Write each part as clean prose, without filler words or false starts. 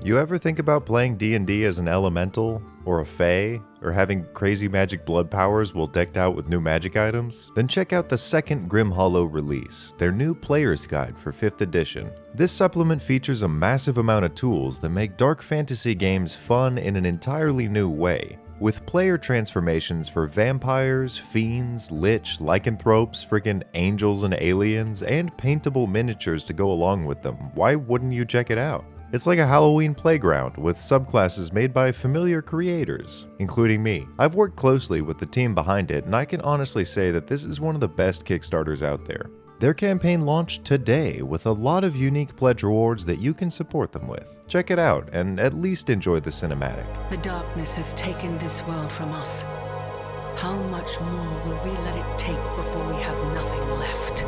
You ever think about playing D&D as an elemental, or a fae, or having crazy magic blood powers while decked out with new magic items? Then check out the second Grim Hollow release, their new Player's Guide for 5th edition. This supplement features a massive amount of tools that make dark fantasy games fun in an entirely new way. With player transformations for vampires, fiends, lich, lycanthropes, friggin' angels and aliens, and paintable miniatures to go along with them, why wouldn't you check it out? It's like a Halloween playground with subclasses made by familiar creators, including me. I've worked closely with the team behind it, and I can honestly say that this is one of the best Kickstarters out there. Their campaign launched today with a lot of unique pledge rewards that you can support them with. Check it out and at least enjoy the cinematic. The darkness has taken this world from us. How much more will we let it take before we have nothing left?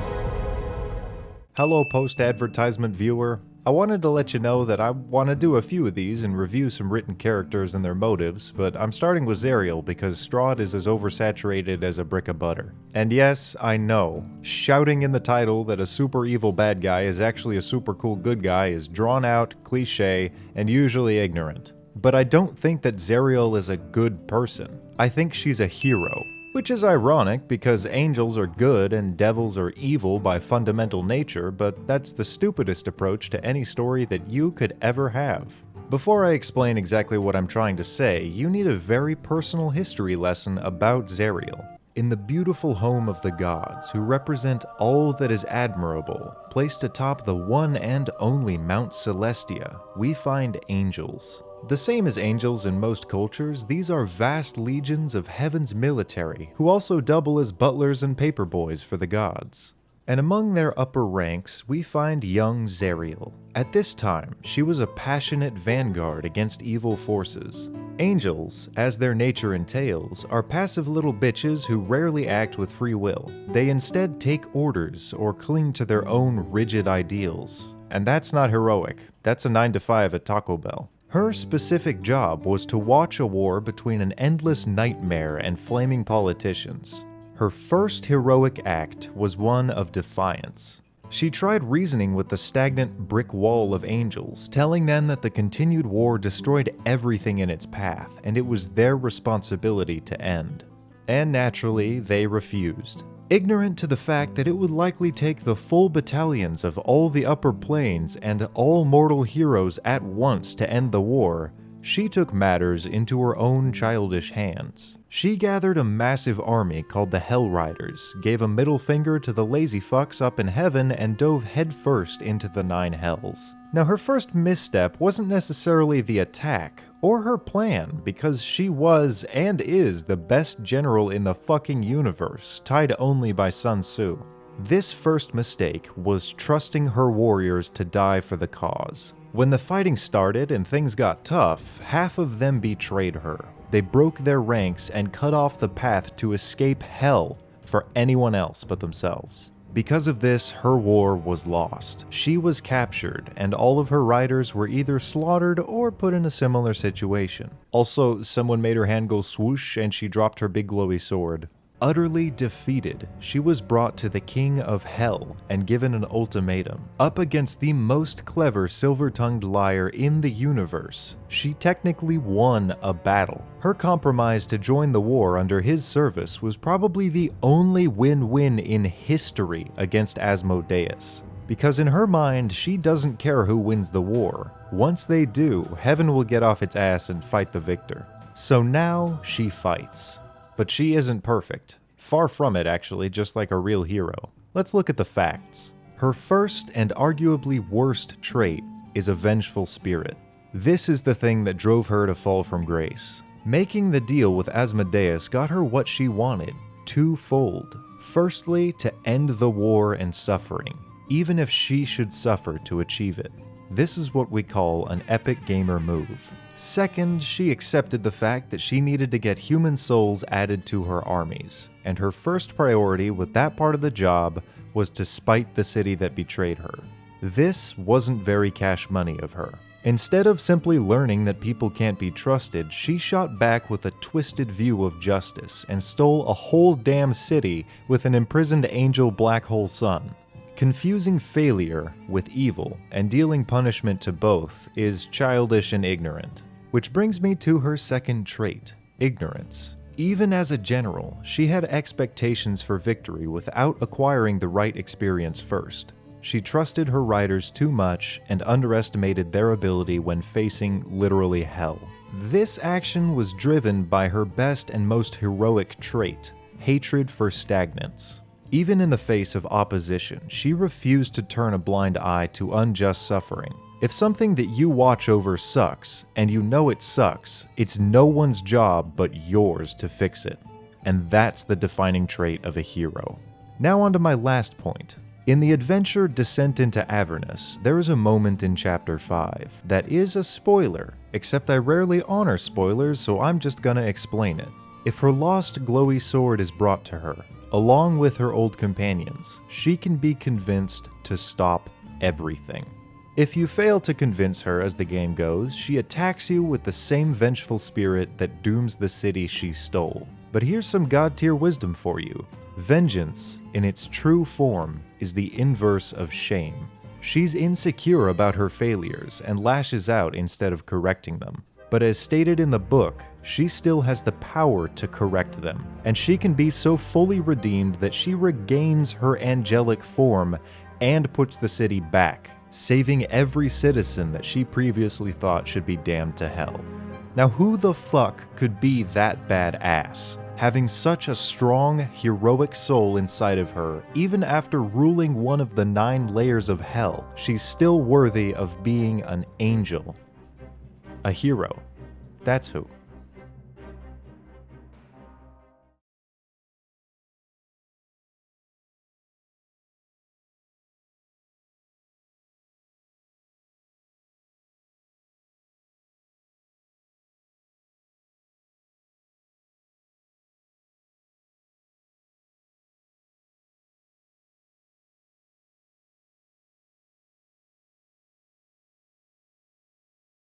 Hello post-advertisement viewer. I wanted to let you know that I want to do a few of these and review some written characters and their motives, but I'm starting with Zariel because Strahd is as oversaturated as a brick of butter. And yes, I know, shouting in the title that a super evil bad guy is actually a super cool good guy is drawn out, cliche, and usually ignorant. But I don't think that Zariel is a good person. I think she's a hero. Which is ironic because angels are good and devils are evil by fundamental nature, but that's the stupidest approach to any story that you could ever have. Before I explain exactly what I'm trying to say, you need a very personal history lesson about Zariel. In the beautiful home of the gods, who represent all that is admirable, placed atop the one and only Mount Celestia, we find angels. The same as angels in most cultures, these are vast legions of heaven's military, who also double as butlers and paperboys for the gods. And among their upper ranks, we find young Zariel. At this time, she was a passionate vanguard against evil forces. Angels, as their nature entails, are passive little bitches who rarely act with free will. They instead take orders or cling to their own rigid ideals. And that's not heroic. That's a 9 to 5 at Taco Bell. Her specific job was to watch a war between an endless nightmare and flaming politicians. Her first heroic act was one of defiance. She tried reasoning with the stagnant brick wall of angels, telling them that the continued war destroyed everything in its path, and it was their responsibility to end. And naturally, they refused. Ignorant to the fact that it would likely take the full battalions of all the upper planes and all mortal heroes at once to end the war, she took matters into her own childish hands. She gathered a massive army called the Hell Riders, gave a middle finger to the lazy fucks up in heaven, and dove headfirst into the 9 hells. Now, her first misstep wasn't necessarily the attack, or her plan, because she was and is the best general in the fucking universe, tied only by Sun Tzu. This first mistake was trusting her warriors to die for the cause. When the fighting started and things got tough, half of them betrayed her. They broke their ranks and cut off the path to escape hell for anyone else but themselves. Because of this, her war was lost. She was captured, and all of her riders were either slaughtered or put in a similar situation. Also, someone made her hand go swoosh and she dropped her big glowy sword. Utterly defeated, she was brought to the King of Hell and given an ultimatum. Up against the most clever silver-tongued liar in the universe, she technically won a battle. Her compromise to join the war under his service was probably the only win-win in history against ASMODEUS. Because in her mind, she doesn't care who wins the war. Once they do, heaven will get off its ass and fight the victor. So now she fights. But she isn't perfect. Far from it, actually, just like a real hero. Let's look at the facts. Her first and arguably worst trait is a vengeful spirit. This is the thing that drove her to fall from grace. Making the deal with ASMODEUS got her what she wanted, twofold. Firstly, to end the war and suffering, even if she should suffer to achieve it. This is what we call an epic gamer move. Second, she accepted the fact that she needed to get human souls added to her armies, and her first priority with that part of the job was to spite the city that betrayed her. This wasn't very cash money of her. Instead of simply learning that people can't be trusted, she shot back with a twisted view of justice and stole a whole damn city with an imprisoned angel black hole sun. Confusing failure with evil and dealing punishment to both is childish and ignorant. Which brings me to her second trait, ignorance. Even as a general, she had expectations for victory without acquiring the right experience first. She trusted her riders too much and underestimated their ability when facing literally hell. This action was driven by her best and most heroic trait, hatred for stagnance. Even in the face of opposition, she refused to turn a blind eye to unjust suffering. If something that you watch over sucks, and you know it sucks, it's no one's job but yours to fix it. And that's the defining trait of a hero. Now on to my last point. In the adventure Descent into Avernus, there is a moment in Chapter 5 that is a spoiler, except I rarely honor spoilers, so I'm just gonna explain it. If her lost glowy sword is brought to her, along with her old companions, she can be convinced to stop everything. If you fail to convince her as the game goes, she attacks you with the same vengeful spirit that dooms the city she stole. But here's some god-tier wisdom for you. Vengeance, in its true form, is the inverse of shame. She's insecure about her failures and lashes out instead of correcting them. But as stated in the book, she still has the power to correct them, and she can be so fully redeemed that she regains her angelic form and puts the city back, saving every citizen that she previously thought should be damned to hell. Now who the fuck could be that badass? Having such a strong, heroic soul inside of her, even after ruling one of the 9 layers of hell, she's still worthy of being an angel. A hero. That's who.